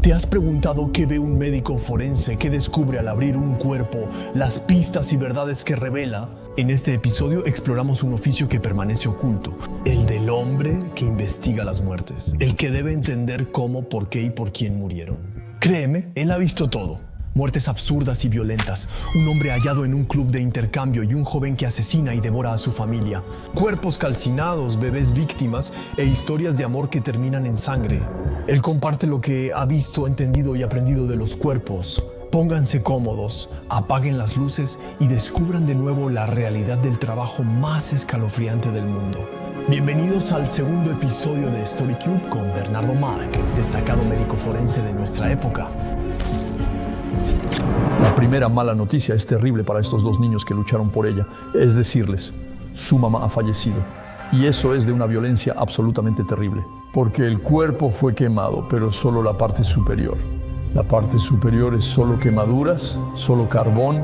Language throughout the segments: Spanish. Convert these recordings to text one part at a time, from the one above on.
¿Te has preguntado qué ve un médico forense, qué descubre al abrir un cuerpo, las pistas y verdades que revela? En este episodio exploramos un oficio que permanece oculto, el del hombre que investiga las muertes, el que debe entender cómo, por qué y por quién murieron. Créeme, él ha visto todo. Muertes absurdas y violentas, un hombre hallado en un club de intercambio y un joven que asesina y devora a su familia, cuerpos calcinados, bebés víctimas e historias de amor que terminan en sangre. Él comparte lo que ha visto, entendido y aprendido de los cuerpos. Pónganse cómodos, apaguen las luces y descubran de nuevo la realidad del trabajo más escalofriante del mundo. Bienvenidos al segundo episodio de StoryCube con Bernardo Mark, destacado médico forense de nuestra época. La primera mala noticia es terrible para estos dos niños que lucharon por ella, es decirles, su mamá ha fallecido. Y eso es de una violencia absolutamente terrible, porque el cuerpo fue quemado, pero solo la parte superior. La parte superior es solo quemaduras, solo carbón,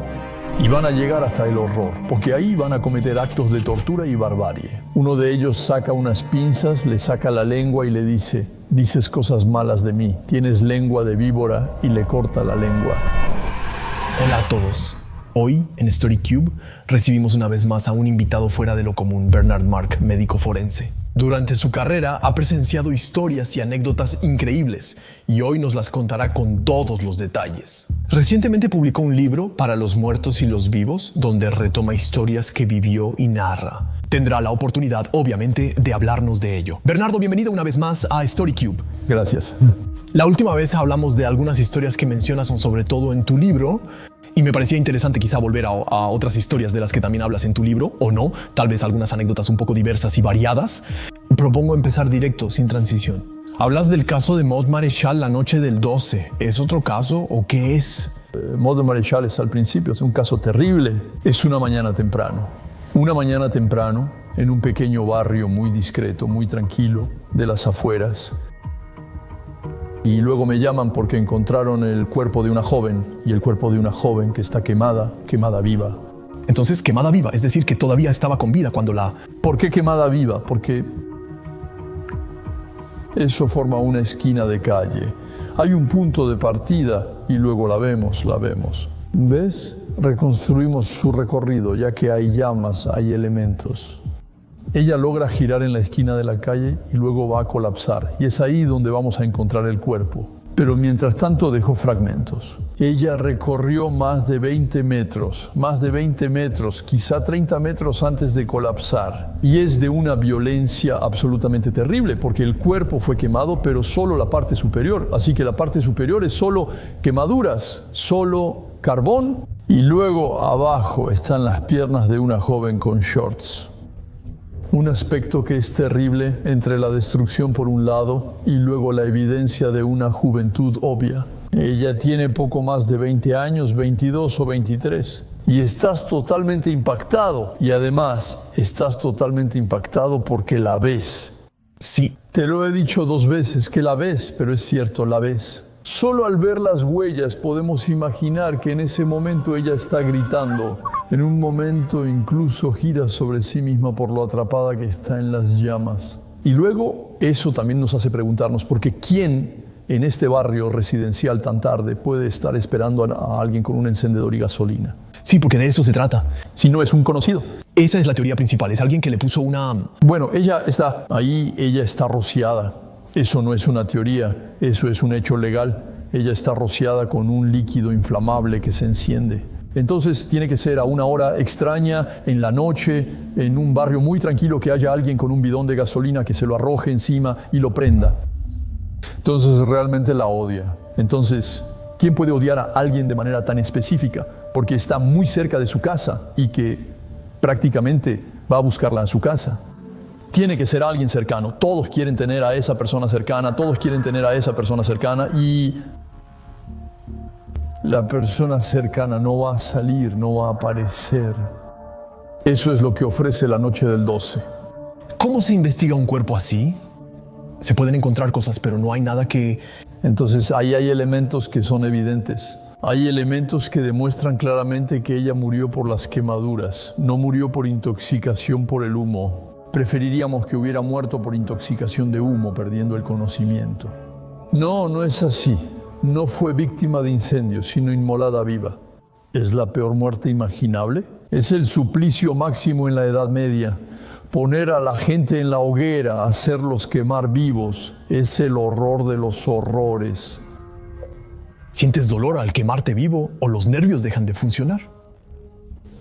y van a llegar hasta el horror, porque ahí van a cometer actos de tortura y barbarie. Uno de ellos saca unas pinzas, le saca la lengua y le dice, dices cosas malas de mí, tienes lengua de víbora, y le corta la lengua. Hola a todos. Hoy, en StoryCube, recibimos una vez más a un invitado fuera de lo común, Bernard Mark, médico forense. Durante su carrera ha presenciado historias y anécdotas increíbles y hoy nos las contará con todos los detalles. Recientemente publicó un libro, Para los muertos y los vivos, donde retoma historias que vivió y narra. Tendrá la oportunidad, obviamente, de hablarnos de ello. Bernardo, bienvenido una vez más a StoryCube. Gracias. La última vez hablamos de algunas historias que mencionas, sobre todo en tu libro, y me parecía interesante quizá volver a otras historias de las que también hablas en tu libro, o no, tal vez algunas anécdotas un poco diversas y variadas. Propongo empezar directo, sin transición. Hablas del caso de Maud Marechal la noche del 12. ¿Es otro caso o qué es? Maud Marechal es al principio, es un caso terrible. Es una mañana temprano. Una mañana temprano, en un pequeño barrio muy discreto, muy tranquilo, de las afueras. Y luego me llaman porque encontraron el cuerpo de una joven, y el cuerpo de una joven que está quemada viva. Entonces, quemada viva, es decir, que todavía estaba con vida cuando la... ¿Por qué quemada viva? Porque eso forma una esquina de calle. Hay un punto de partida y luego la vemos. ¿Ves? Reconstruimos su recorrido, ya que hay llamas, hay elementos. Ella logra girar en la esquina de la calle y luego va a colapsar. Y es ahí donde vamos a encontrar el cuerpo. Pero mientras tanto dejó fragmentos. Ella recorrió más de 20 metros, quizá 30 metros antes de colapsar. Y es de una violencia absolutamente terrible, porque el cuerpo fue quemado, pero solo la parte superior. Así que la parte superior es solo quemaduras, solo carbón. Y luego abajo están las piernas de una joven con shorts. Un aspecto que es terrible entre la destrucción por un lado y luego la evidencia de una juventud obvia. Ella tiene poco más de 20 años, 22 o 23. Y estás totalmente impactado. Y además, estás totalmente impactado porque la ves. Sí. Te lo he dicho 2 veces que la ves, pero es cierto, la ves. Solo al ver las huellas podemos imaginar que en ese momento ella está gritando. En un momento incluso gira sobre sí misma por lo atrapada que está en las llamas. Y luego eso también nos hace preguntarnos, porque ¿quién en este barrio residencial tan tarde puede estar esperando a alguien con un encendedor y gasolina? Sí, porque de eso se trata. Si no es un conocido. Esa es la teoría principal, es alguien que le puso una... Bueno, ella está ahí, ella está rociada. Eso no es una teoría, eso es un hecho legal. Ella está rociada con un líquido inflamable que se enciende. Entonces tiene que ser a una hora extraña, en la noche, en un barrio muy tranquilo, que haya alguien con un bidón de gasolina que se lo arroje encima y lo prenda. Entonces realmente la odia. Entonces, ¿quién puede odiar a alguien de manera tan específica? Porque está muy cerca de su casa y que prácticamente va a buscarla en su casa. Tiene que ser alguien cercano. Todos quieren tener a esa persona cercana, y la persona cercana no va a salir, no va a aparecer. Eso es lo que ofrece la noche del 12. ¿Cómo se investiga un cuerpo así? Se pueden encontrar cosas, pero no hay nada que... Entonces ahí hay elementos que son evidentes. Hay elementos que demuestran claramente que ella murió por las quemaduras, no murió por intoxicación por el humo. Preferiríamos que hubiera muerto por intoxicación de humo, perdiendo el conocimiento. No, no es así. no fue víctima de incendio, sino inmolada viva. ¿Es la peor muerte imaginable? Es el suplicio máximo en la Edad Media. Poner a la gente en la hoguera, hacerlos quemar vivos, es el horror de los horrores. ¿Sientes dolor al quemarte vivo o los nervios dejan de funcionar?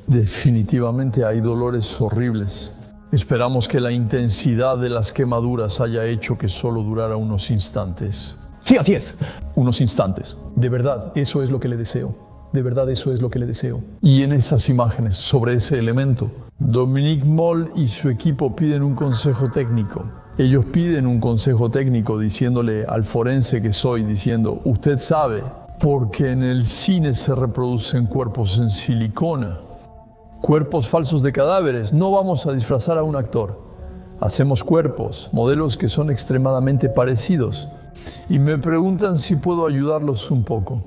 Definitivamente hay dolores horribles. Esperamos que la intensidad de las quemaduras haya hecho que solo durara unos instantes. Sí, así es. Unos instantes. De verdad, eso es lo que le deseo. De verdad, eso es lo que le deseo. Y en esas imágenes, sobre ese elemento, Dominique Moll y su equipo piden un consejo técnico. Ellos piden un consejo técnico diciéndole al forense que soy, diciendo, usted sabe, porque en el cine se reproducen cuerpos en silicona, cuerpos falsos de cadáveres. No vamos a disfrazar a un actor. Hacemos cuerpos, modelos que son extremadamente parecidos. Y me preguntan si puedo ayudarlos un poco.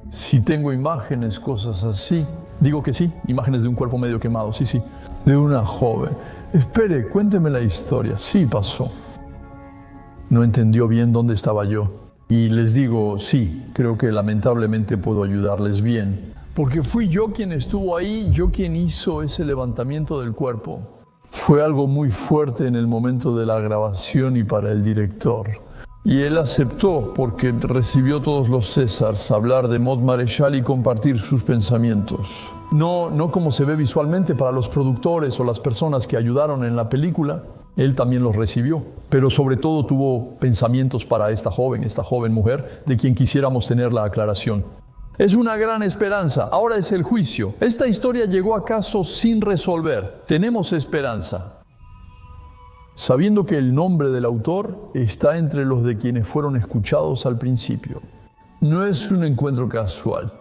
Si tengo imágenes, cosas así. Digo que sí, imágenes de un cuerpo medio quemado, sí. De una joven. Espere, cuénteme la historia. Sí, pasó. No entendió bien dónde estaba yo. Y les digo, sí, creo que lamentablemente puedo ayudarles bien. Porque fui yo quien estuvo ahí, yo quien hizo ese levantamiento del cuerpo. Fue algo muy fuerte en el momento de la grabación y para el director. Y él aceptó porque recibió todos los Césars hablar de Maud Marechal y compartir sus pensamientos. No como se ve visualmente para los productores o las personas que ayudaron en la película. Él también los recibió, pero sobre todo tuvo pensamientos para esta joven mujer, de quien quisiéramos tener la aclaración. Es una gran esperanza. Ahora es el juicio. Esta historia llegó a casos sin resolver. Tenemos esperanza. Sabiendo que el nombre del autor está entre los de quienes fueron escuchados al principio. No es un encuentro casual.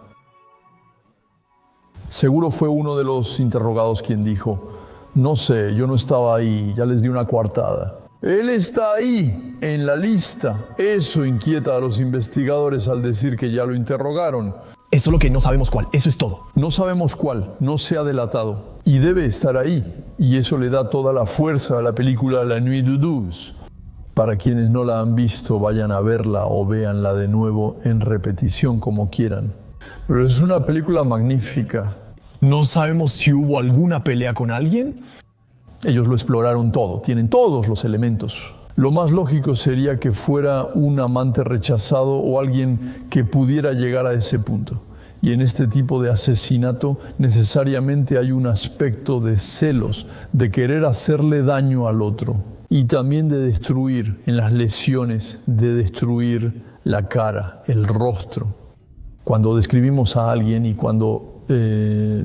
Seguro fue uno de los interrogados quien dijo, no sé, yo no estaba ahí, ya les di una coartada. Él está ahí, en la lista. Eso inquieta a los investigadores al decir que ya lo interrogaron. Es solo que no sabemos cuál, eso es todo. No sabemos cuál, no se ha delatado. Y debe estar ahí. Y eso le da toda la fuerza a la película La Nuit du 12. Para quienes no la han visto, vayan a verla o véanla de nuevo en repetición como quieran. Pero es una película magnífica. No sabemos si hubo alguna pelea con alguien. Ellos lo exploraron todo, tienen todos los elementos. Lo más lógico sería que fuera un amante rechazado o alguien que pudiera llegar a ese punto. Y en este tipo de asesinato necesariamente hay un aspecto de celos, de querer hacerle daño al otro. Y también de destruir, en las lesiones, de destruir la cara, el rostro. Cuando describimos a alguien y cuando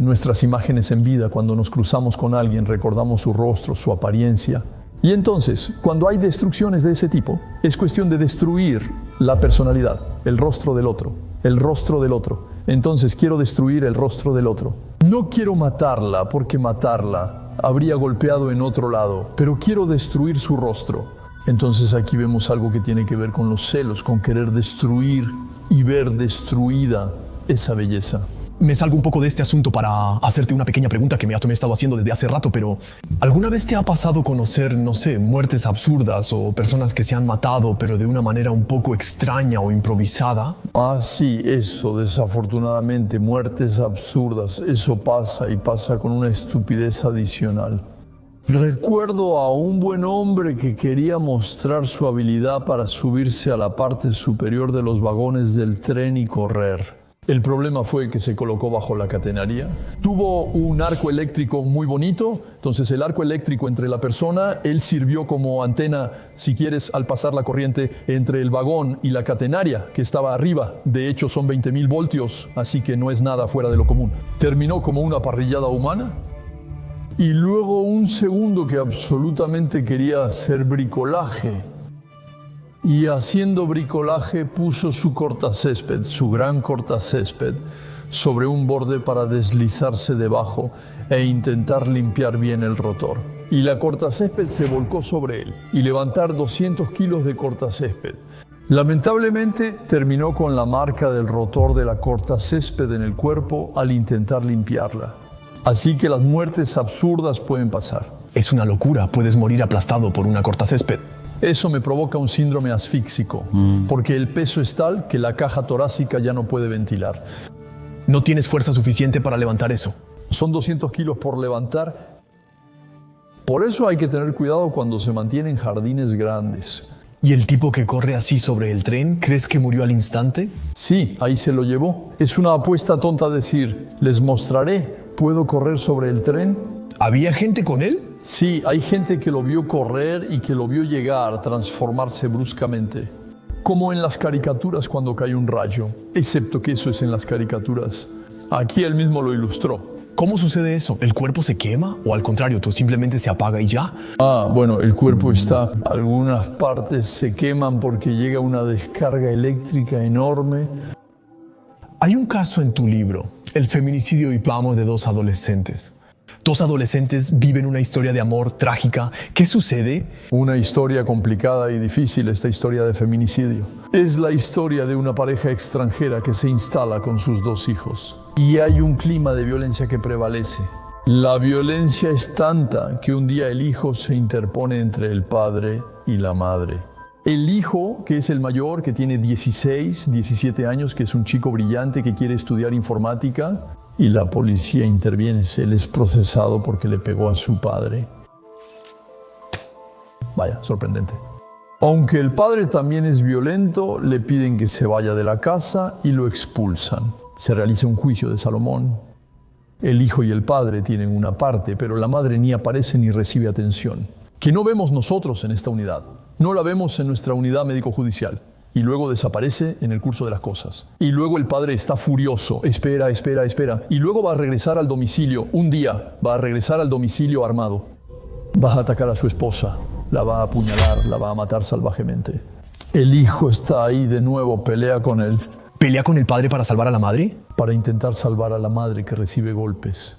nuestras imágenes en vida, cuando nos cruzamos con alguien, recordamos su rostro, su apariencia. Y entonces, cuando hay destrucciones de ese tipo, es cuestión de destruir la personalidad, el rostro del otro, el rostro del otro. Entonces, quiero destruir el rostro del otro. No quiero matarla, porque matarla habría golpeado en otro lado, pero quiero destruir su rostro. Entonces, aquí vemos algo que tiene que ver con los celos, con querer destruir y ver destruida esa belleza. Me salgo un poco de este asunto para hacerte una pequeña pregunta que me he estado haciendo desde hace rato, pero ¿alguna vez te ha pasado conocer, no sé, muertes absurdas o personas que se han matado, pero de una manera un poco extraña o improvisada? Ah, sí, eso, desafortunadamente, muertes absurdas, eso pasa y pasa con una estupidez adicional. Recuerdo a un buen hombre que quería mostrar su habilidad para subirse a la parte superior de los vagones del tren y correr. El problema fue que se colocó bajo la catenaria. Tuvo un arco eléctrico muy bonito, entonces el arco eléctrico entre la persona, él sirvió como antena, si quieres, al pasar la corriente entre el vagón y la catenaria que estaba arriba. De hecho, son 20.000 voltios, así que no es nada fuera de lo común. Terminó como una parrillada humana. Y luego un segundo que absolutamente quería hacer bricolaje. Y haciendo bricolaje puso su cortacésped, su gran cortacésped, sobre un borde para deslizarse debajo e intentar limpiar bien el rotor. Y la cortacésped se volcó sobre él y levantar 200 kilos de cortacésped. Lamentablemente terminó con la marca del rotor de la cortacésped en el cuerpo al intentar limpiarla. Así que las muertes absurdas pueden pasar. Es una locura, puedes morir aplastado por una cortacésped. Eso me provoca un síndrome asfíxico, porque el peso es tal que la caja torácica ya no puede ventilar. No tienes fuerza suficiente para levantar eso. Son 200 kilos por levantar. Por eso hay que tener cuidado cuando se mantiene en jardines grandes. ¿Y el tipo que corre así sobre el tren, crees que murió al instante? Sí, ahí se lo llevó. Es una apuesta tonta decir, les mostraré, ¿puedo correr sobre el tren? ¿Había gente con él? Sí, hay gente que lo vio correr y que lo vio llegar, transformarse bruscamente. Como en las caricaturas cuando cae un rayo, excepto que eso es en las caricaturas. Aquí él mismo lo ilustró. ¿Cómo sucede eso? ¿El cuerpo se quema o al contrario, tú simplemente se apaga y ya? Bueno, el cuerpo está, algunas partes se queman porque llega una descarga eléctrica enorme. Hay un caso en tu libro, el feminicidio Ipamo de dos adolescentes. Dos adolescentes viven una historia de amor trágica. ¿Qué sucede? Una historia complicada y difícil, esta historia de feminicidio. Es la historia de una pareja extranjera que se instala con sus dos hijos. Y hay un clima de violencia que prevalece. La violencia es tanta que un día el hijo se interpone entre el padre y la madre. El hijo, que es el mayor, que tiene 16, 17 años, que es un chico brillante que quiere estudiar informática, y la policía interviene. Él es procesado porque le pegó a su padre. Vaya, sorprendente. Aunque el padre también es violento, le piden que se vaya de la casa y lo expulsan. Se realiza un juicio de Salomón. El hijo y el padre tienen una parte, pero la madre ni aparece ni recibe atención. Que no vemos nosotros en esta unidad. No la vemos en nuestra unidad médico-judicial. Y luego desaparece en el curso de las cosas. Y luego el padre está furioso, espera. Y luego va a regresar al domicilio, un día va a regresar al domicilio armado. Va a atacar a su esposa, la va a apuñalar, la va a matar salvajemente. El hijo está ahí de nuevo, pelea con él. ¿Pelea con el padre para salvar a la madre? Para intentar salvar a la madre que recibe golpes.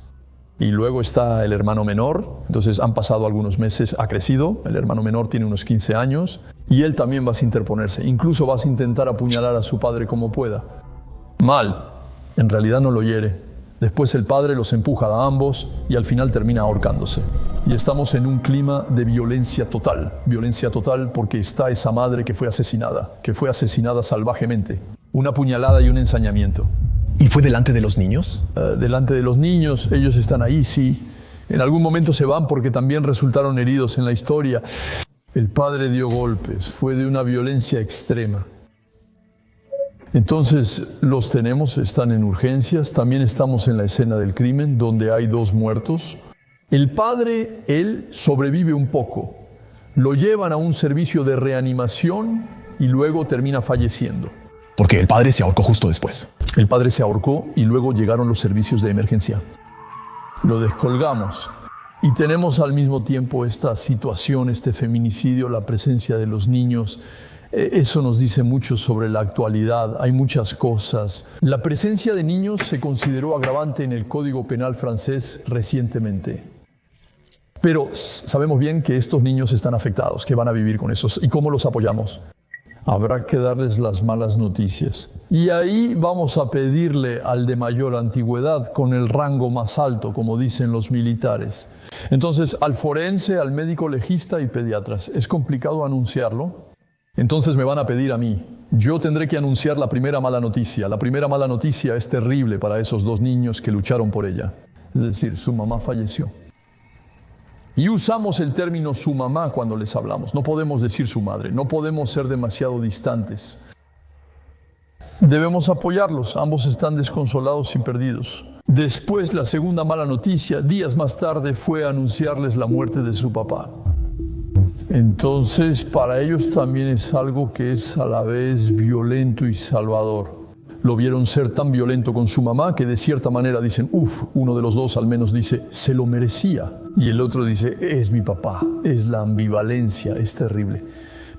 Y luego está el hermano menor, entonces han pasado algunos meses, ha crecido, el hermano menor tiene unos 15 años, y él también va a interponerse, incluso va a intentar apuñalar a su padre como pueda. Mal, en realidad no lo hiere. Después el padre los empuja a ambos y al final termina ahorcándose. Y estamos en un clima de violencia total porque está esa madre que fue asesinada salvajemente. Una puñalada y un ensañamiento. ¿Y fue delante de los niños? Delante de los niños, ellos están ahí, sí. En algún momento se van porque también resultaron heridos en la historia. El padre dio golpes, fue de una violencia extrema. Entonces los tenemos, están en urgencias, también estamos en la escena del crimen donde hay 2 muertos. El padre, él sobrevive un poco. Lo llevan a un servicio de reanimación y luego termina falleciendo. Porque el padre se ahorcó justo después. El padre se ahorcó y luego llegaron los servicios de emergencia. Lo descolgamos y tenemos al mismo tiempo esta situación, este feminicidio, la presencia de los niños. Eso nos dice mucho sobre la actualidad. Hay muchas cosas. La presencia de niños se consideró agravante en el Código Penal francés recientemente. Pero sabemos bien que estos niños están afectados, que van a vivir con esos. ¿Y cómo los apoyamos? Habrá que darles las malas noticias. Y ahí vamos a pedirle al de mayor antigüedad, con el rango más alto, como dicen los militares. Entonces, al forense, al médico legista y pediatras. ¿Es complicado anunciarlo? Entonces me van a pedir a mí. Yo tendré que anunciar la primera mala noticia. La primera mala noticia es terrible para esos 2 niños que lucharon por ella. Es decir, su mamá falleció. Y usamos el término su mamá cuando les hablamos. No podemos decir su madre, no podemos ser demasiado distantes. Debemos apoyarlos, ambos están desconsolados y perdidos. Después, la segunda mala noticia, días más tarde, fue anunciarles la muerte de su papá. Entonces, para ellos también es algo que es a la vez violento y salvador. Lo vieron ser tan violento con su mamá que de cierta manera dicen, uno de los 2 al menos dice, se lo merecía. Y el otro dice, es mi papá. Es la ambivalencia, es terrible.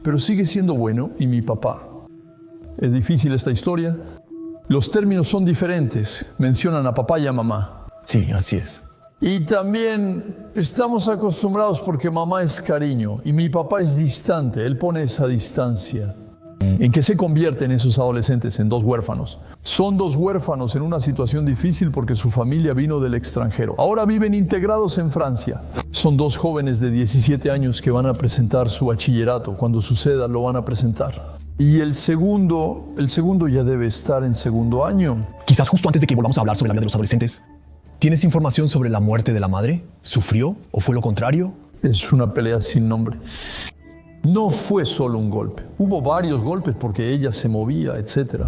Pero sigue siendo bueno y mi papá. Es difícil esta historia. Los términos son diferentes. Mencionan a papá y a mamá. Sí, así es. Y también estamos acostumbrados porque mamá es cariño y mi papá es distante. Él pone esa distancia. ¿En qué se convierten esos adolescentes? En 2 huérfanos. Son 2 huérfanos en una situación difícil porque su familia vino del extranjero. Ahora viven integrados en Francia. Son 2 jóvenes de 17 años que van a presentar su bachillerato. Cuando suceda lo van a presentar. Y el segundo ya debe estar en segundo año. Quizás justo antes de que volvamos a hablar sobre la vida de los adolescentes, ¿tienes información sobre la muerte de la madre? ¿Sufrió o fue lo contrario? Es una pelea sin nombre. No fue solo un golpe. Hubo varios golpes porque ella se movía, etc.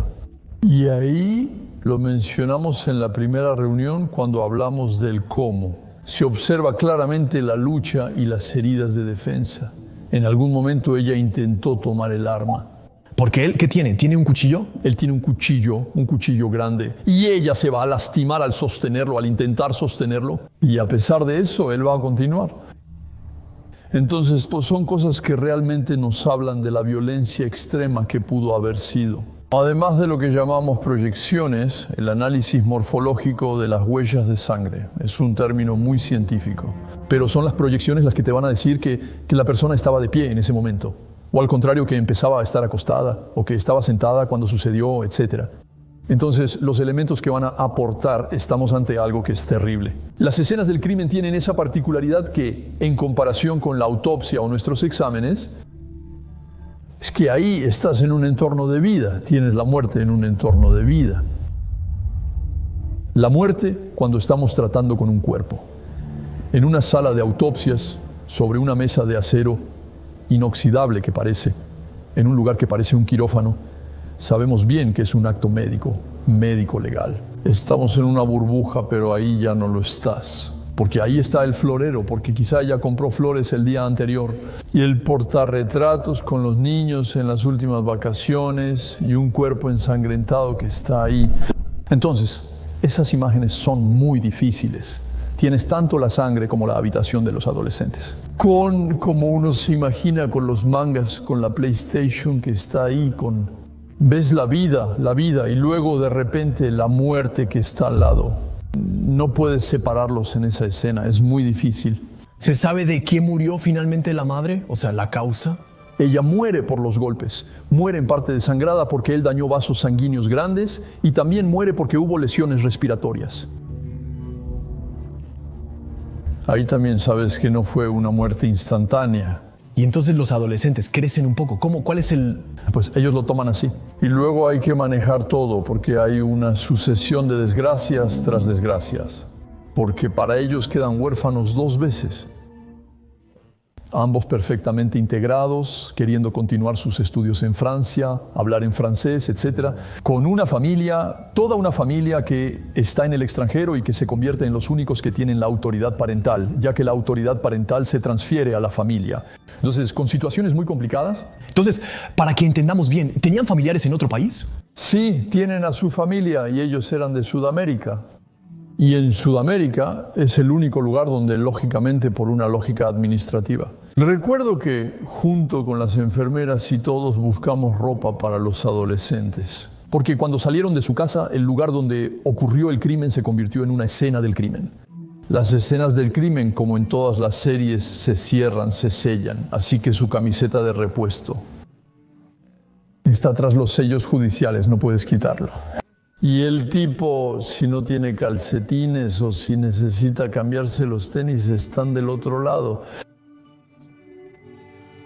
Y ahí lo mencionamos en la primera reunión cuando hablamos del cómo. Se observa claramente la lucha y las heridas de defensa. En algún momento ella intentó tomar el arma. Porque él, ¿qué tiene? ¿Tiene un cuchillo? Él tiene un cuchillo grande. Y ella se va a lastimar al sostenerlo, al intentar sostenerlo. Y a pesar de eso, él va a continuar. Entonces, pues son cosas que realmente nos hablan de la violencia extrema que pudo haber sido. Además de lo que llamamos proyecciones, el análisis morfológico de las huellas de sangre. Es un término muy científico. Pero son las proyecciones las que te van a decir que la persona estaba de pie en ese momento. O al contrario, que empezaba a estar acostada, o que estaba sentada cuando sucedió, etc. Entonces, los elementos que van a aportar, estamos ante algo que es terrible. Las escenas del crimen tienen esa particularidad que, en comparación con la autopsia o nuestros exámenes, es que ahí estás en un entorno de vida, tienes la muerte en un entorno de vida. La muerte cuando estamos tratando con un cuerpo. En una sala de autopsias, sobre una mesa de acero, inoxidable que parece, en un lugar que parece un quirófano, sabemos bien que es un acto médico legal. Estamos en una burbuja, pero ahí ya no lo estás. Porque ahí está el florero, porque quizá ella compró flores el día anterior. Y el portarretratos con los niños en las últimas vacaciones y un cuerpo ensangrentado que está ahí. Entonces, esas imágenes son muy difíciles. Tienes tanto la sangre como la habitación de los adolescentes. Como uno se imagina con los mangas, con la PlayStation que está ahí, ves la vida, y luego de repente la muerte que está al lado. No puedes separarlos en esa escena, es muy difícil. ¿Se sabe de qué murió finalmente la madre? O sea, la causa. Ella muere por los golpes, muere en parte desangrada porque él dañó vasos sanguíneos grandes y también muere porque hubo lesiones respiratorias. Ahí también sabes que no fue una muerte instantánea. Y entonces los adolescentes crecen un poco. ¿Cuál es el...? Pues ellos lo toman así. Y luego hay que manejar todo porque hay una sucesión de desgracias tras desgracias. Porque para ellos quedan huérfanos 2 veces. Ambos perfectamente integrados, queriendo continuar sus estudios en Francia, hablar en francés, etc. Con una familia, toda una familia que está en el extranjero y que se convierte en los únicos que tienen la autoridad parental, ya que la autoridad parental se transfiere a la familia. Entonces, con situaciones muy complicadas. Entonces, para que entendamos bien, ¿tenían familiares en otro país? Sí, tienen a su familia y ellos eran de Sudamérica. Y en Sudamérica es el único lugar donde, lógicamente, por una lógica administrativa. Recuerdo que junto con las enfermeras y todos buscamos ropa para los adolescentes. Porque cuando salieron de su casa, el lugar donde ocurrió el crimen se convirtió en una escena del crimen. Las escenas del crimen, como en todas las series, se cierran, se sellan. Así que su camiseta de repuesto está tras los sellos judiciales, no puedes quitarlo. Y el tipo, si no tiene calcetines o si necesita cambiarse los tenis, están del otro lado.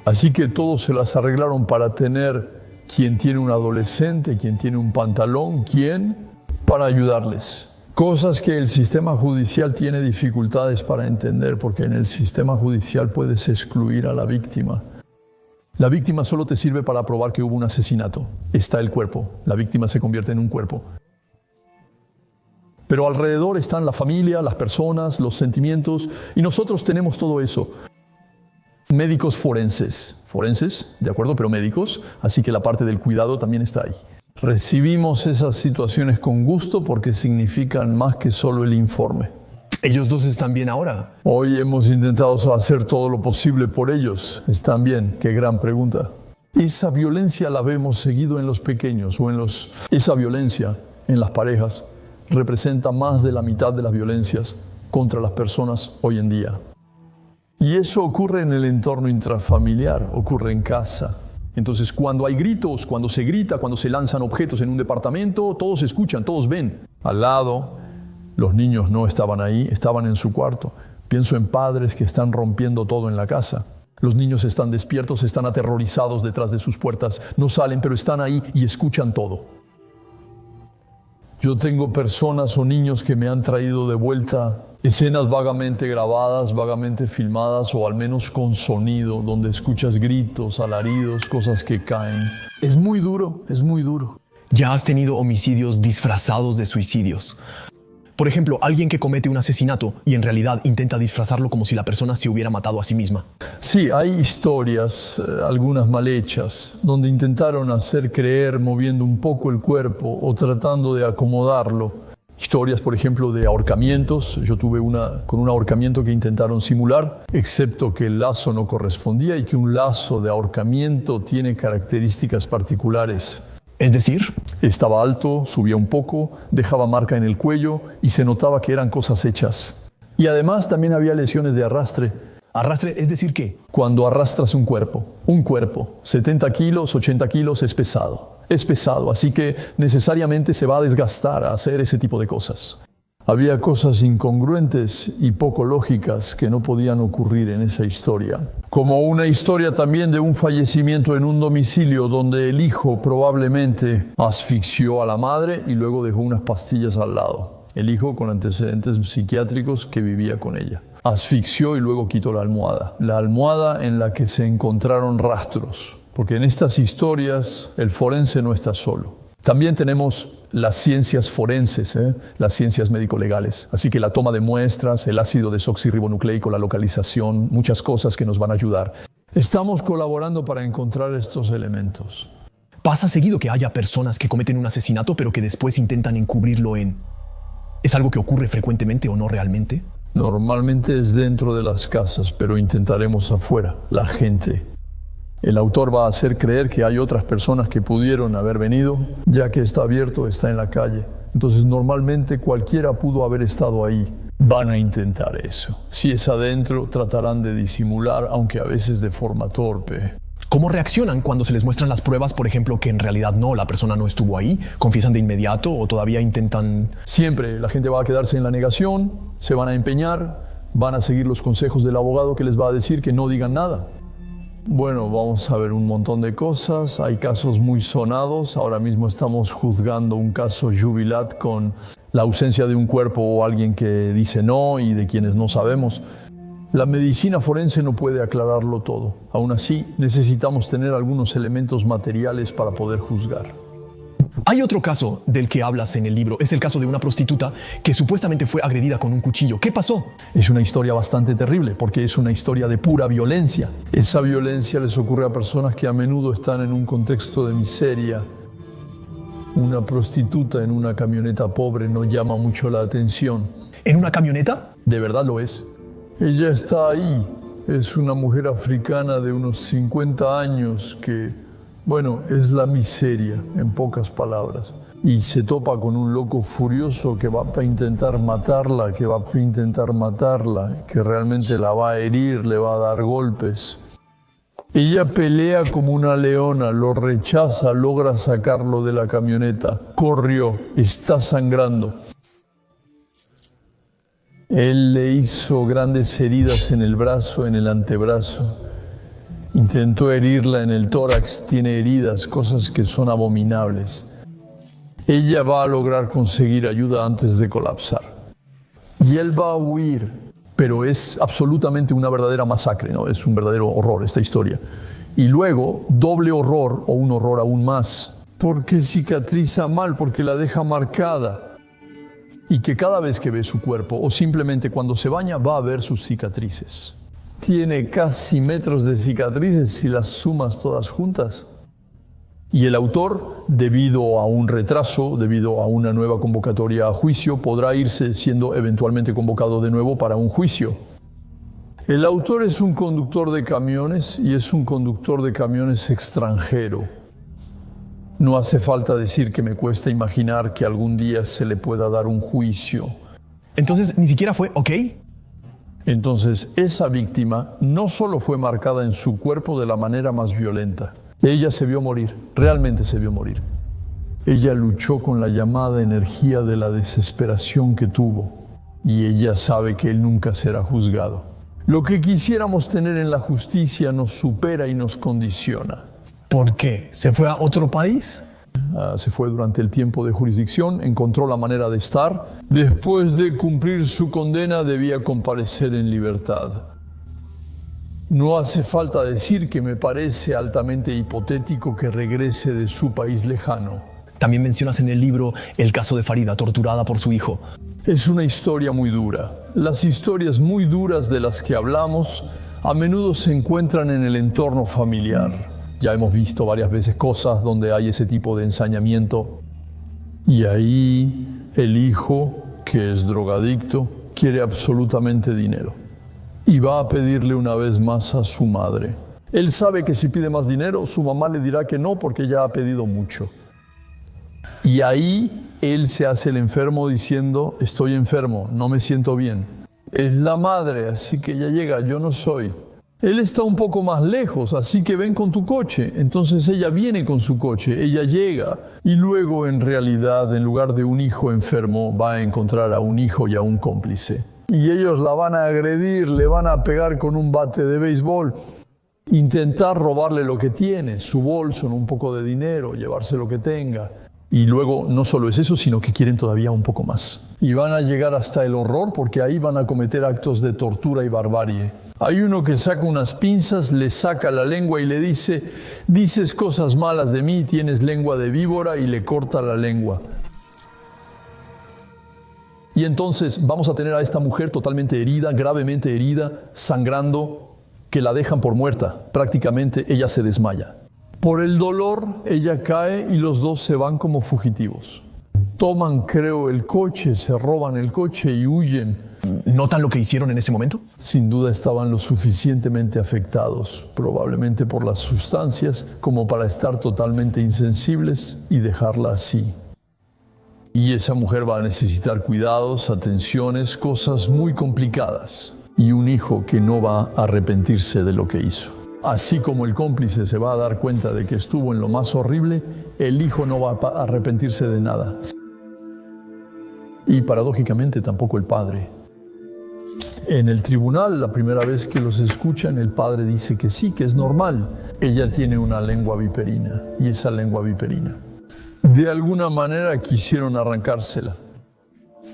Así que todos se las arreglaron para tener quien tiene un adolescente, quien tiene un pantalón, quien para ayudarles. Cosas que el sistema judicial tiene dificultades para entender, porque en el sistema judicial puedes excluir a la víctima. La víctima solo te sirve para probar que hubo un asesinato. Está el cuerpo. La víctima se convierte en un cuerpo. Pero alrededor están la familia, las personas, los sentimientos, y nosotros tenemos todo eso. Médicos forenses, de acuerdo, pero médicos, así que la parte del cuidado también está ahí. Recibimos esas situaciones con gusto porque significan más que solo el informe. ¿Ellos 2 están bien ahora? Hoy hemos intentado hacer todo lo posible por ellos. ¿Están bien? Qué gran pregunta. Esa violencia la vemos seguido en los pequeños Esa violencia en las parejas representa más de la mitad de las violencias contra las personas hoy en día. Y eso ocurre en el entorno intrafamiliar, ocurre en casa. Entonces, cuando hay gritos, cuando se grita, cuando se lanzan objetos en un departamento, todos escuchan, todos ven. Al lado, los niños no estaban ahí, estaban en su cuarto. Pienso en padres que están rompiendo todo en la casa. Los niños están despiertos, están aterrorizados detrás de sus puertas. No salen, pero están ahí y escuchan todo. Yo tengo personas o niños que me han traído de vuelta escenas vagamente grabadas, vagamente filmadas o al menos con sonido, donde escuchas gritos, alaridos, cosas que caen. Es muy duro, es muy duro. Ya has tenido homicidios disfrazados de suicidios. Por ejemplo, alguien que comete un asesinato y en realidad intenta disfrazarlo como si la persona se hubiera matado a sí misma. Sí, hay historias, algunas mal hechas, donde intentaron hacer creer moviendo un poco el cuerpo o tratando de acomodarlo. Historias, por ejemplo, de ahorcamientos. Yo tuve una con un ahorcamiento que intentaron simular, excepto que el lazo no correspondía y que un lazo de ahorcamiento tiene características particulares. Es decir, estaba alto, subía un poco, dejaba marca en el cuello y se notaba que eran cosas hechas. Y además también había lesiones de arrastre. ¿Arrastre es decir qué? Cuando arrastras un cuerpo, 70 kilos, 80 kilos es pesado. Es pesado, así que necesariamente se va a desgastar a hacer ese tipo de cosas. Había cosas incongruentes y poco lógicas que no podían ocurrir en esa historia. Como una historia también de un fallecimiento en un domicilio donde el hijo probablemente asfixió a la madre y luego dejó unas pastillas al lado. El hijo con antecedentes psiquiátricos que vivía con ella. Asfixió y luego quitó la almohada. La almohada en la que se encontraron rastros. Porque en estas historias el forense no está solo. También tenemos las ciencias forenses, las ciencias médico-legales. Así que la toma de muestras, el ácido desoxirribonucleico, la localización, muchas cosas que nos van a ayudar. Estamos colaborando para encontrar estos elementos. Pasa seguido que haya personas que cometen un asesinato pero que después intentan encubrirlo en... ¿Es algo que ocurre frecuentemente o no realmente? Normalmente es dentro de las casas, pero intentaremos afuera, la gente. El autor va a hacer creer que hay otras personas que pudieron haber venido, ya que está abierto, está en la calle. Entonces normalmente cualquiera pudo haber estado ahí. Van a intentar eso. Si es adentro, tratarán de disimular, aunque a veces de forma torpe. ¿Cómo reaccionan cuando se les muestran las pruebas, por ejemplo, que en realidad no, la persona no estuvo ahí? ¿Confiesan de inmediato o todavía intentan...? Siempre la gente va a quedarse en la negación, se van a empeñar, van a seguir los consejos del abogado que les va a decir que no digan nada. Bueno, vamos a ver un montón de cosas. Hay casos muy sonados. Ahora mismo estamos juzgando un caso Jubilat con la ausencia de un cuerpo o alguien que dice no y de quienes no sabemos. La medicina forense no puede aclararlo todo. Aún así, necesitamos tener algunos elementos materiales para poder juzgar. Hay otro caso del que hablas en el libro. Es el caso de una prostituta que supuestamente fue agredida con un cuchillo. ¿Qué pasó? Es una historia bastante terrible porque es una historia de pura violencia. Esa violencia les ocurre a personas que a menudo están en un contexto de miseria. Una prostituta en una camioneta pobre no llama mucho la atención. ¿En una camioneta? De verdad lo es. Ella está ahí. Es una mujer africana de unos 50 años que... Bueno, es la miseria, en pocas palabras. Y se topa con un loco furioso que va a intentar matarla, que realmente la va a herir, le va a dar golpes. Ella pelea como una leona, lo rechaza, logra sacarlo de la camioneta. Corrió, está sangrando. Él le hizo grandes heridas en el brazo, en el antebrazo. Intentó herirla en el tórax, tiene heridas, cosas que son abominables. Ella va a lograr conseguir ayuda antes de colapsar. Y él va a huir, pero es absolutamente una verdadera masacre, ¿no? Es un verdadero horror esta historia. Y luego, doble horror, o un horror aún más, porque cicatriza mal, porque la deja marcada. Y que cada vez que ve su cuerpo, o simplemente cuando se baña, va a ver sus cicatrices. Tiene casi metros de cicatrices si las sumas todas juntas. Y el autor, debido a un retraso, debido a una nueva convocatoria a juicio, podrá irse siendo eventualmente convocado de nuevo para un juicio. El autor es un conductor de camiones y es un conductor de camiones extranjero. No hace falta decir que me cuesta imaginar que algún día se le pueda dar un juicio. Entonces, ni siquiera fue ok. Entonces, esa víctima no solo fue marcada en su cuerpo de la manera más violenta, Ella se vio morir, realmente se vio morir. Ella luchó con la llamada energía de la desesperación que tuvo y ella sabe que él nunca será juzgado. Lo que quisiéramos tener en la justicia nos supera y nos condiciona. ¿Por qué? ¿Se fue a otro país? Se fue durante el tiempo de jurisdicción, encontró la manera de estar. Después de cumplir su condena debía comparecer en libertad. No hace falta decir que me parece altamente hipotético que regrese de su país lejano. También mencionas en el libro el caso de Farida, torturada por su hijo. Es una historia muy dura. Las historias muy duras de las que hablamos a menudo se encuentran en el entorno familiar. Ya hemos visto varias veces cosas donde hay ese tipo de ensañamiento. Y ahí el hijo, que es drogadicto, quiere absolutamente dinero. Y va a pedirle una vez más a su madre. Él sabe que si pide más dinero, su mamá le dirá que no porque ya ha pedido mucho. Y ahí él se hace el enfermo diciendo, estoy enfermo, no me siento bien. Es la madre, así que ella llega, yo no soy. Él está un poco más lejos, así que ven con tu coche. Entonces ella viene con su coche, ella llega. Y luego en realidad, en lugar de un hijo enfermo, va a encontrar a un hijo y a un cómplice. Y ellos la van a agredir, le van a pegar con un bate de béisbol. Intentar robarle lo que tiene, su bolso, un poco de dinero, llevarse lo que tenga. Y luego no solo es eso, sino que quieren todavía un poco más. Y van a llegar hasta el horror porque ahí van a cometer actos de tortura y barbarie. Hay uno que saca unas pinzas, le saca la lengua y le dice, dices cosas malas de mí, tienes lengua de víbora, y le corta la lengua. Y entonces vamos a tener a esta mujer totalmente herida, gravemente herida, sangrando, que la dejan por muerta. Prácticamente ella se desmaya. Por el dolor, ella cae y los dos se van como fugitivos. Toman, creo, el coche, se roban el coche y huyen. ¿Notan lo que hicieron en ese momento? Sin duda estaban lo suficientemente afectados, probablemente por las sustancias, como para estar totalmente insensibles y dejarla así. Y esa mujer va a necesitar cuidados, atenciones, cosas muy complicadas. Y un hijo que no va a arrepentirse de lo que hizo. Así como el cómplice se va a dar cuenta de que estuvo en lo más horrible, el hijo no va a arrepentirse de nada. Y paradójicamente tampoco el padre. En el tribunal, la primera vez que los escuchan, el padre dice que sí, que es normal. Ella tiene una lengua viperina, y esa lengua viperina, de alguna manera quisieron arrancársela.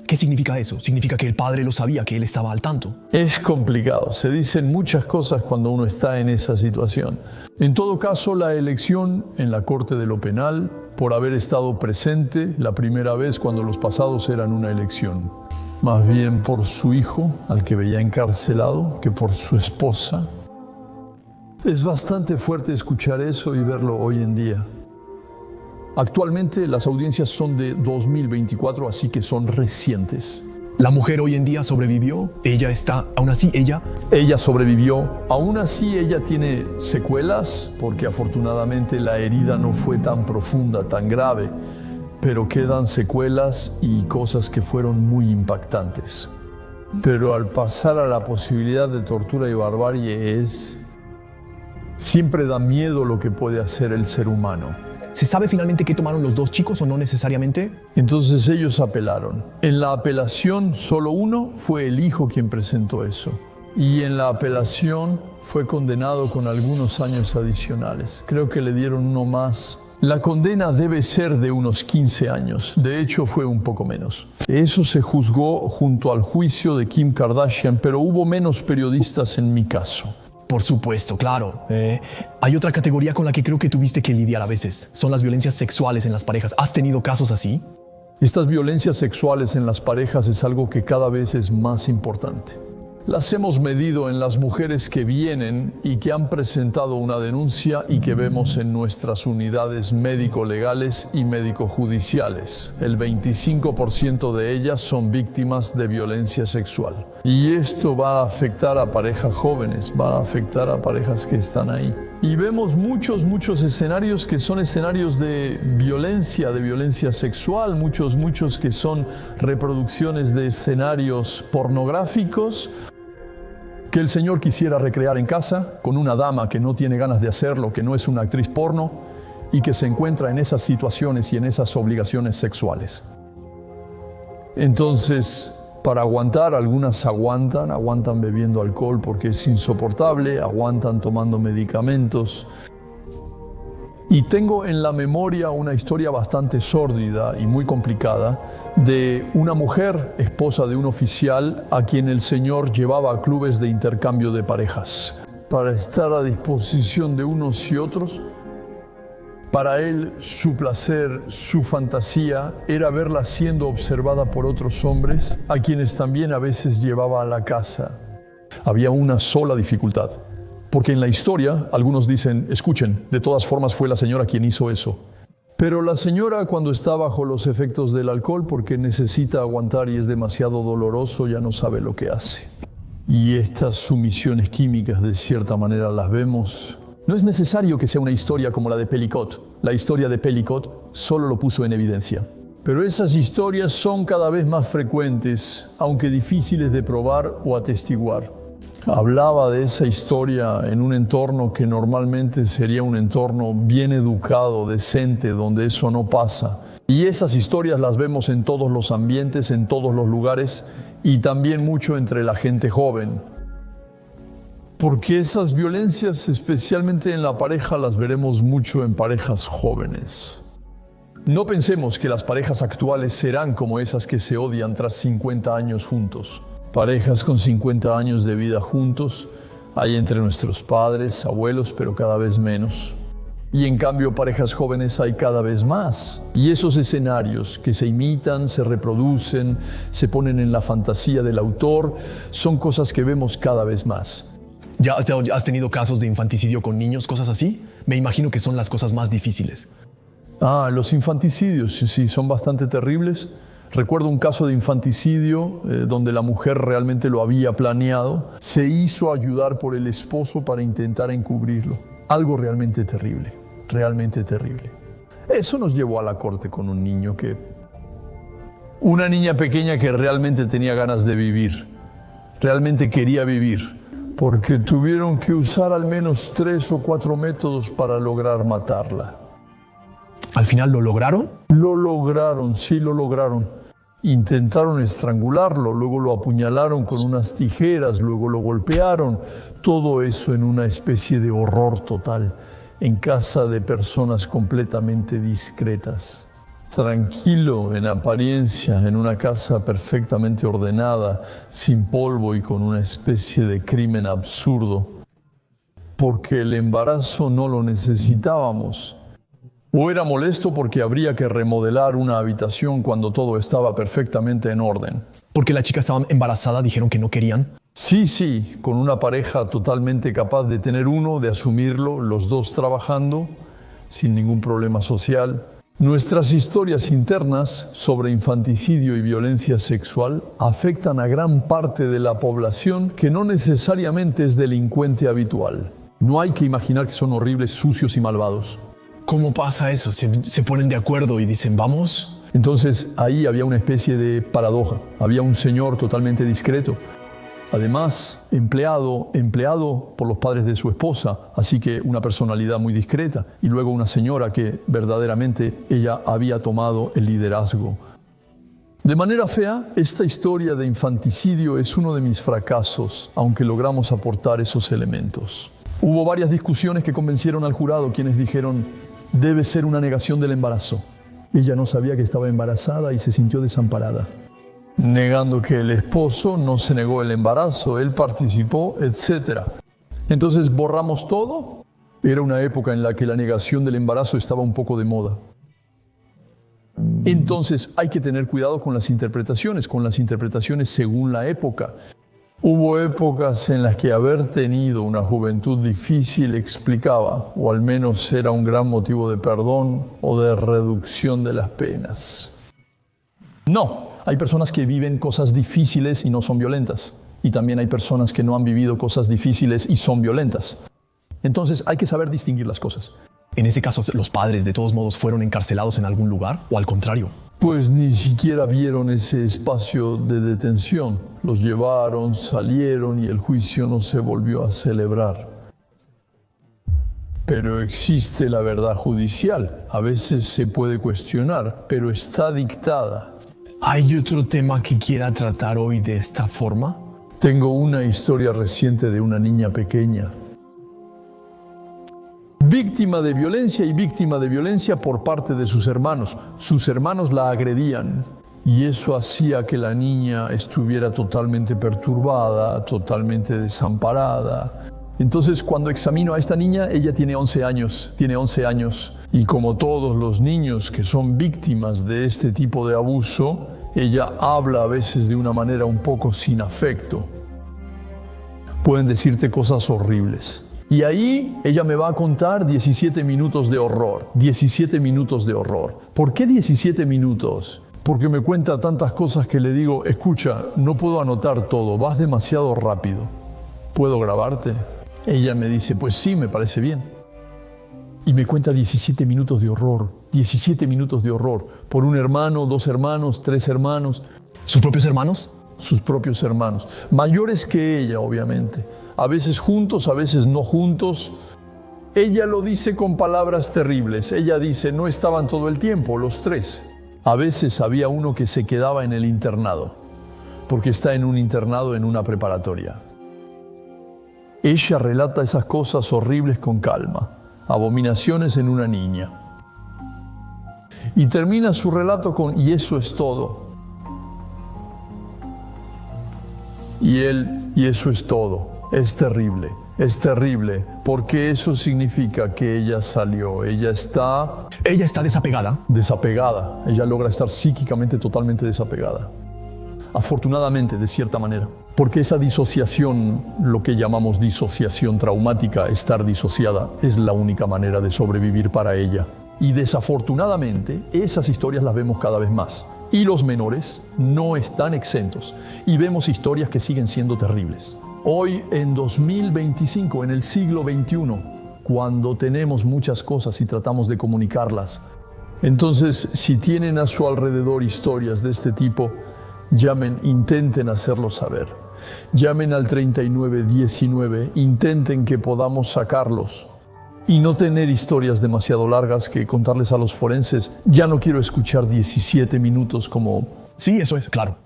¿Qué significa eso? ¿Significa que el padre lo sabía, que él estaba al tanto? Es complicado. Se dicen muchas cosas cuando uno está en esa situación. En todo caso, la elección en la Corte de lo Penal, por haber estado presente la primera vez cuando los pasados eran una elección, más bien por su hijo, al que veía encarcelado, que por su esposa. Es bastante fuerte escuchar eso y verlo hoy en día. Actualmente las audiencias son de 2024, así que son recientes. ¿La mujer hoy en día sobrevivió? Aún así ella... Ella sobrevivió. Aún así ella tiene secuelas, porque afortunadamente la herida no fue tan profunda, tan grave, pero quedan secuelas y cosas que fueron muy impactantes. Pero al pasar a la posibilidad de tortura y barbarie siempre da miedo lo que puede hacer el ser humano. ¿Se sabe finalmente qué tomaron los dos chicos o no necesariamente? Entonces ellos apelaron. En la apelación solo uno fue el hijo quien presentó eso. Y en la apelación fue condenado con algunos años adicionales. Creo que le dieron uno más. La condena debe ser de unos 15 años. De hecho fue un poco menos. Eso se juzgó junto al juicio de Kim Kardashian, pero hubo menos periodistas en mi caso. Por supuesto, claro. Hay otra categoría con la que creo que tuviste que lidiar a veces. Son las violencias sexuales en las parejas. ¿Has tenido casos así? Estas violencias sexuales en las parejas es algo que cada vez es más importante. Las hemos medido en las mujeres que vienen y que han presentado una denuncia y que vemos en nuestras unidades médico-legales y médico-judiciales. El 25% de ellas son víctimas de violencia sexual. Y esto va a afectar a parejas jóvenes, va a afectar a parejas que están ahí. Y vemos muchos escenarios que son escenarios de violencia sexual, muchos que son reproducciones de escenarios pornográficos. que el señor quisiera recrear en casa con una dama que no tiene ganas de hacerlo, que no es una actriz porno y que se encuentra en esas situaciones y en esas obligaciones sexuales. Entonces, para aguantar, algunas aguantan bebiendo alcohol porque es insoportable, aguantan tomando medicamentos. Y tengo en la memoria una historia bastante sórdida y muy complicada de una mujer, esposa de un oficial, a quien el señor llevaba a clubes de intercambio de parejas para estar a disposición de unos y otros. Para él, su placer, su fantasía, era verla siendo observada por otros hombres, a quienes también a veces llevaba a la casa. Había una sola dificultad. Porque en la historia, algunos dicen, escuchen, de todas formas fue la señora quien hizo eso. Pero la señora, cuando está bajo los efectos del alcohol, porque necesita aguantar y es demasiado doloroso, ya no sabe lo que hace. Y estas sumisiones químicas, de cierta manera, las vemos. No es necesario que sea una historia como la de Pellicott. La historia de Pellicott solo lo puso en evidencia. Pero esas historias son cada vez más frecuentes, aunque difíciles de probar o atestiguar. Hablaba de esa historia en un entorno que normalmente sería un entorno bien educado, decente, donde eso no pasa. Y esas historias las vemos en todos los ambientes, en todos los lugares y también mucho entre la gente joven. Porque esas violencias, especialmente en la pareja, las veremos mucho en parejas jóvenes. No pensemos que las parejas actuales serán como esas que se odian tras 50 años juntos. Parejas con 50 años de vida juntos hay entre nuestros padres, abuelos, pero cada vez menos. Y en cambio, parejas jóvenes hay cada vez más. Y esos escenarios que se imitan, se reproducen, se ponen en la fantasía del autor, son cosas que vemos cada vez más. ¿Ya has tenido casos de infanticidio con niños, cosas así? Me imagino que son las cosas más difíciles. Los infanticidios, sí, son bastante terribles. Recuerdo un caso de infanticidio donde la mujer realmente lo había planeado. Se hizo ayudar por el esposo para intentar encubrirlo. Algo realmente terrible, realmente terrible. Eso nos llevó a la corte con un niño una niña pequeña que realmente tenía ganas de vivir, realmente quería vivir, porque tuvieron que usar al menos 3 o 4 métodos para lograr matarla. ¿Al final lo lograron? Lo lograron, sí lo lograron. Intentaron estrangularlo, luego lo apuñalaron con unas tijeras, luego lo golpearon. Todo eso en una especie de horror total, en casa de personas completamente discretas. Tranquilo en apariencia, en una casa perfectamente ordenada, sin polvo y con una especie de crimen absurdo. Porque el embarazo no lo necesitábamos. O era molesto porque habría que remodelar una habitación cuando todo estaba perfectamente en orden. Porque la chica estaba embarazada, dijeron que no querían. Sí, con una pareja totalmente capaz de tener uno, de asumirlo, los dos trabajando, sin ningún problema social. Nuestras historias internas sobre infanticidio y violencia sexual afectan a gran parte de la población que no necesariamente es delincuente habitual. No hay que imaginar que son horribles, sucios y malvados. ¿Cómo pasa eso? ¿Se ponen de acuerdo y dicen, vamos? Entonces ahí había una especie de paradoja. Había un señor totalmente discreto, además empleado por los padres de su esposa, así que una personalidad muy discreta, y luego una señora que verdaderamente ella había tomado el liderazgo. De manera fea, esta historia de infanticidio es uno de mis fracasos, aunque logramos aportar esos elementos. Hubo varias discusiones que convencieron al jurado, quienes dijeron, debe ser una negación del embarazo. Ella no sabía que estaba embarazada y se sintió desamparada. Negando que el esposo no se negó el embarazo, él participó, etc. Entonces borramos todo. Era una época en la que la negación del embarazo estaba un poco de moda. Entonces hay que tener cuidado con las interpretaciones según la época. Hubo épocas en las que haber tenido una juventud difícil explicaba, o al menos era un gran motivo de perdón o de reducción de las penas. No, hay personas que viven cosas difíciles y no son violentas. Y también hay personas que no han vivido cosas difíciles y son violentas. Entonces hay que saber distinguir las cosas. En ese caso, ¿los padres de todos modos fueron encarcelados en algún lugar o al contrario? Pues ni siquiera vieron ese espacio de detención. Los llevaron, salieron y el juicio no se volvió a celebrar. Pero existe la verdad judicial. A veces se puede cuestionar, pero está dictada. ¿Hay otro tema que quiera tratar hoy de esta forma? Tengo una historia reciente de una niña pequeña. Víctima de violencia y víctima de violencia por parte de sus hermanos. Sus hermanos la agredían y eso hacía que la niña estuviera totalmente perturbada, totalmente desamparada. Entonces, cuando examino a esta niña, ella tiene 11 años. Y como todos los niños que son víctimas de este tipo de abuso, ella habla a veces de una manera un poco sin afecto. Pueden decirte cosas horribles. Y ahí ella me va a contar 17 minutos de horror. 17 minutos de horror. ¿Por qué 17 minutos? Porque me cuenta tantas cosas que le digo, escucha, no puedo anotar todo, vas demasiado rápido. ¿Puedo grabarte? Ella me dice, pues sí, me parece bien. Y me cuenta 17 minutos de horror. 17 minutos de horror. Por un hermano, 2 hermanos, 3 hermanos. ¿Sus propios hermanos? Sus propios hermanos. Mayores que ella, obviamente. A veces juntos, a veces no juntos. Ella lo dice con palabras terribles. Ella dice, no estaban todo el tiempo, los 3. A veces había uno que se quedaba en el internado, porque está en un internado en una preparatoria. Ella relata esas cosas horribles con calma, abominaciones en una niña. Y termina su relato con, y eso es todo. Y eso es todo. Es terrible, porque eso significa que ella salió, ella está desapegada. Desapegada, ella logra estar psíquicamente totalmente desapegada. Afortunadamente, de cierta manera, porque esa disociación, lo que llamamos disociación traumática, estar disociada, es la única manera de sobrevivir para ella. Y desafortunadamente, esas historias las vemos cada vez más. Y los menores no están exentos. Y vemos historias que siguen siendo terribles. Hoy, en 2025, en el siglo XXI, cuando tenemos muchas cosas y tratamos de comunicarlas, entonces, si tienen a su alrededor historias de este tipo, llamen, intenten hacerlo saber. Llamen al 3919, intenten que podamos sacarlos. Y no tener historias demasiado largas que contarles a los forenses. Ya no quiero escuchar 17 minutos como... Sí, eso es, claro.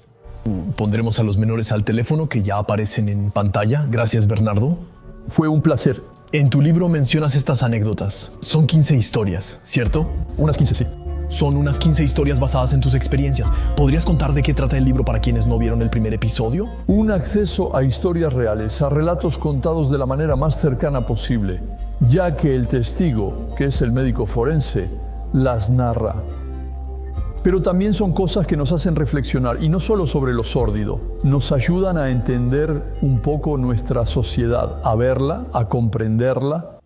Pondremos a los menores al teléfono que ya aparecen en pantalla. Gracias, Bernardo. Fue un placer. En tu libro mencionas estas anécdotas. Son 15 historias, ¿cierto? Unas 15, sí. Son unas 15 historias basadas en tus experiencias. ¿Podrías contar de qué trata el libro para quienes no vieron el primer episodio? Un acceso a historias reales, a relatos contados de la manera más cercana posible, ya que el testigo, que es el médico forense, las narra. Pero también son cosas que nos hacen reflexionar, y no solo sobre lo sórdido, nos ayudan a entender un poco nuestra sociedad, a verla, a comprenderla,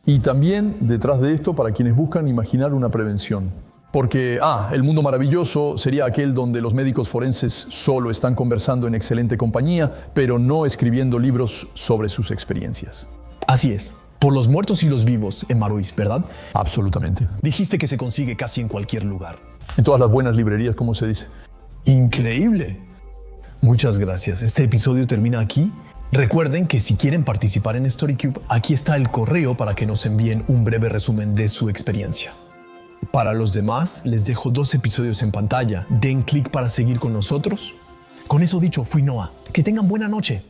y también detrás de esto para quienes buscan imaginar una prevención. Porque, el mundo maravilloso sería aquel donde los médicos forenses solo están conversando en excelente compañía, pero no escribiendo libros sobre sus experiencias. Así es. Por los muertos y los vivos en Maruis, ¿verdad? Absolutamente. Dijiste que se consigue casi en cualquier lugar. En todas las buenas librerías, como se dice. ¡Increíble! Muchas gracias. Este episodio termina aquí. Recuerden que si quieren participar en StoryCube, aquí está el correo para que nos envíen un breve resumen de su experiencia. Para los demás, les dejo 2 episodios en pantalla. Den clic para seguir con nosotros. Con eso dicho, fui Noah. Que tengan buena noche.